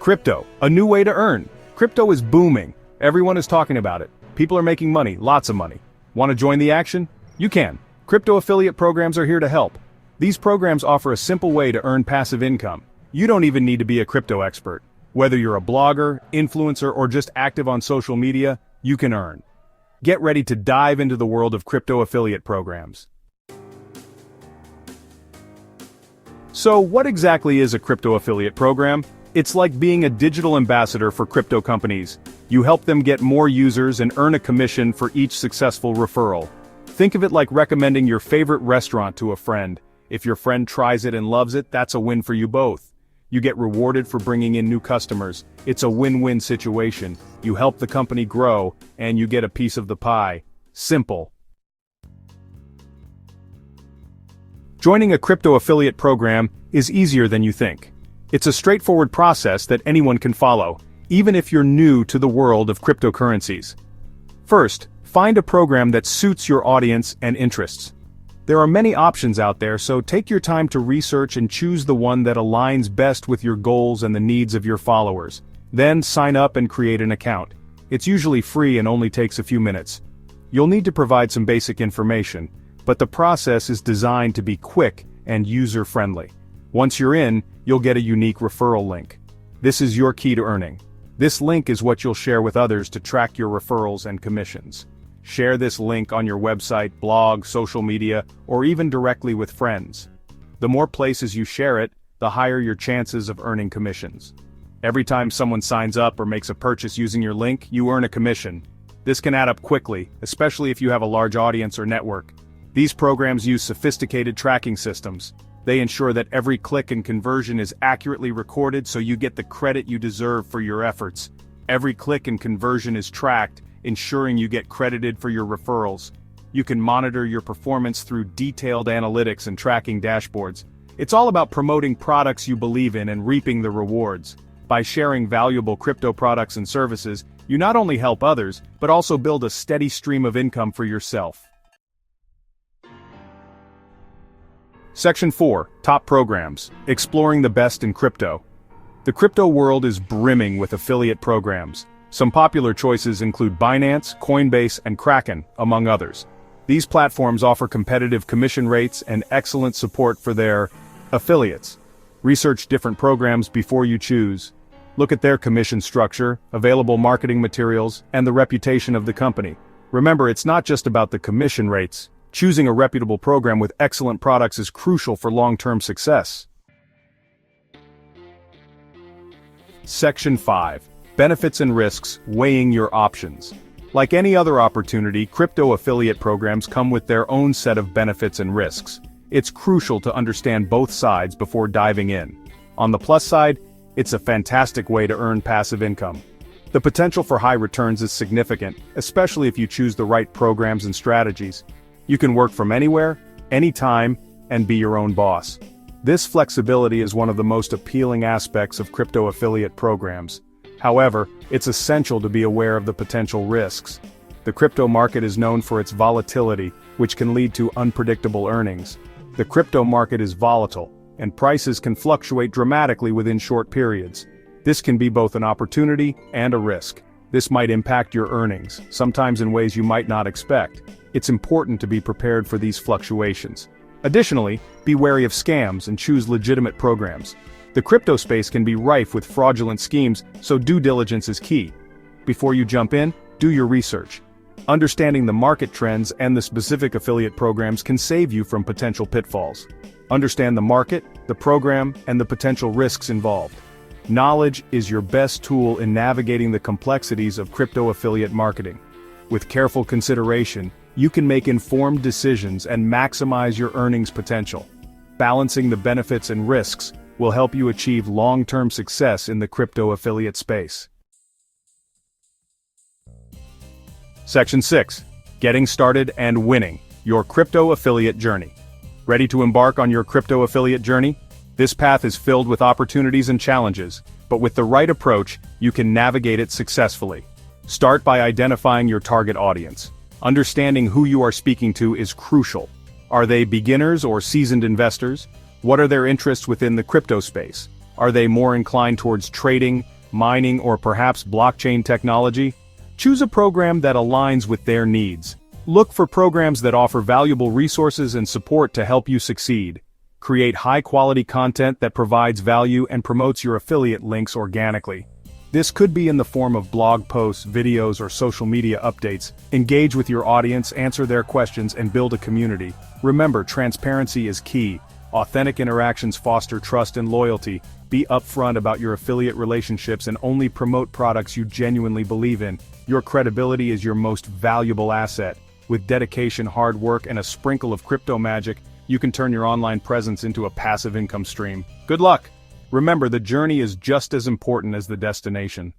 Crypto, a new way to earn. Crypto is booming. Everyone is talking about it. People are making money, lots of money. Want to join the action? You can. Crypto affiliate programs are here to help. These programs offer a simple way to earn passive income. You don't even need to be a crypto expert. Whether you're a blogger, influencer, or just active on social media, you can earn. Get ready to dive into the world of crypto affiliate programs. So, what exactly is a crypto affiliate program? It's like being a digital ambassador for crypto companies. You help them get more users and earn a commission for each successful referral. Think of it like recommending your favorite restaurant to a friend. If your friend tries it and loves it, that's a win for you both. You get rewarded for bringing in new customers. It's a win-win situation. You help the company grow, and you get a piece of the pie. Simple. Joining a crypto affiliate program is easier than you think. It's a straightforward process that anyone can follow, even if you're new to the world of cryptocurrencies. First, find a program that suits your audience and interests. There are many options out there, so take your time to research and choose the one that aligns best with your goals and the needs of your followers. Then sign up and create an account. It's usually free and only takes a few minutes. You'll need to provide some basic information, but the process is designed to be quick and user-friendly. Once you're in, you'll get a unique referral link. This is your key to earning. This link is what you'll share with others to track your referrals and commissions. Share this link on your website, blog, social media, or even directly with friends. The more places you share it, the higher your chances of earning commissions. Every time someone signs up or makes a purchase using your link, you earn a commission. This can add up quickly, especially if you have a large audience or network. These programs use sophisticated tracking systems. They ensure that every click and conversion is accurately recorded so you get the credit you deserve for your efforts. Every click and conversion is tracked, ensuring you get credited for your referrals. You can monitor your performance through detailed analytics and tracking dashboards. It's all about promoting products you believe in and reaping the rewards. By sharing valuable crypto products and services, you not only help others, but also build a steady stream of income for yourself. Section 4, Top Programs, Exploring the Best in Crypto. The crypto world is brimming with affiliate programs. Some popular choices include Binance, Coinbase, and Kraken, among others. These platforms offer competitive commission rates and excellent support for their affiliates. Research different programs before you choose. Look at their commission structure, available marketing materials, and the reputation of the company. Remember, it's not just about the commission rates. Choosing a reputable program with excellent products is crucial for long-term success. Section 5. Benefits and risks, weighing your options. Like any other opportunity, crypto affiliate programs come with their own set of benefits and risks. It's crucial to understand both sides before diving in. On the plus side, it's a fantastic way to earn passive income. The potential for high returns is significant, especially if you choose the right programs and strategies. You can work from anywhere, anytime, and be your own boss. This flexibility is one of the most appealing aspects of crypto affiliate programs. However, it's essential to be aware of the potential risks. The crypto market is known for its volatility, which can lead to unpredictable earnings. The crypto market is volatile, and prices can fluctuate dramatically within short periods. This can be both an opportunity and a risk. This might impact your earnings, sometimes in ways you might not expect. It's important to be prepared for these fluctuations. Additionally, be wary of scams and choose legitimate programs. The crypto space can be rife with fraudulent schemes, so due diligence is key. Before you jump in, do your research. Understanding the market trends and the specific affiliate programs can save you from potential pitfalls. Understand the market, the program, and the potential risks involved. Knowledge is your best tool in navigating the complexities of crypto affiliate marketing. With careful consideration, you can make informed decisions and maximize your earnings potential. Balancing the benefits and risks will help you achieve long-term success in the crypto affiliate space. Section 6. Getting Started and Winning, Your Crypto Affiliate Journey. Ready to embark on your crypto affiliate journey? This path is filled with opportunities and challenges, but with the right approach, you can navigate it successfully. Start by identifying your target audience. Understanding who you are speaking to is crucial. Are they beginners or seasoned investors? What are their interests within the crypto space? Are they more inclined towards trading, mining, or perhaps blockchain technology? Choose a program that aligns with their needs. Look for programs that offer valuable resources and support to help you succeed. Create high-quality content that provides value and promotes your affiliate links organically. This could be in the form of blog posts, videos, or social media updates. Engage with your audience, answer their questions, and build a community. Remember, transparency is key. Authentic interactions foster trust and loyalty. Be upfront about your affiliate relationships and only promote products you genuinely believe in. Your credibility is your most valuable asset. With dedication, hard work, and a sprinkle of crypto magic, you can turn your online presence into a passive income stream. Good luck! Remember, the journey is just as important as the destination.